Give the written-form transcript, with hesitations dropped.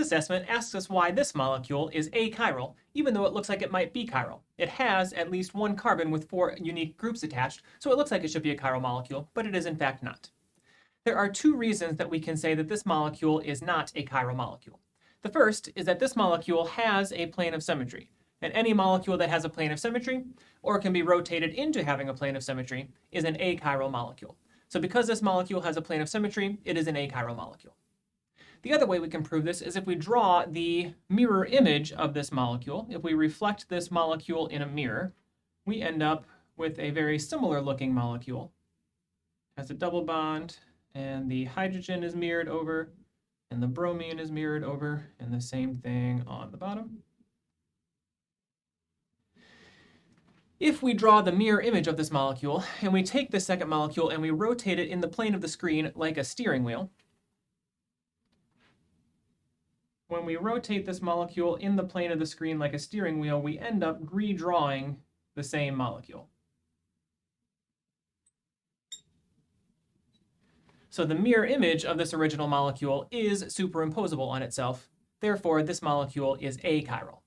assessment asks us why this molecule is achiral, even though it looks like it might be chiral. It has at least one carbon with 4 unique groups attached, so it looks like it should be a chiral molecule, but it is in fact not. There are 2 reasons that we can say that this molecule is not a chiral molecule. The first is that this molecule has a plane of symmetry, and any molecule that has a plane of symmetry, or can be rotated into having a plane of symmetry, is an achiral molecule. So because this molecule has a plane of symmetry, it is an achiral molecule. The other way we can prove this is if we draw the mirror image of this molecule. If we reflect this molecule in a mirror, we end up with a very similar looking molecule. It has a double bond, and the hydrogen is mirrored over, and the bromine is mirrored over, and the same thing on the bottom. If we draw the mirror image of this molecule, and we take this second molecule and we rotate it in the plane of the screen like a steering wheel, when we rotate this molecule in the plane of the screen like a steering wheel, we end up redrawing the same molecule. So the mirror image of this original molecule is superimposable on itself. Therefore, this molecule is achiral.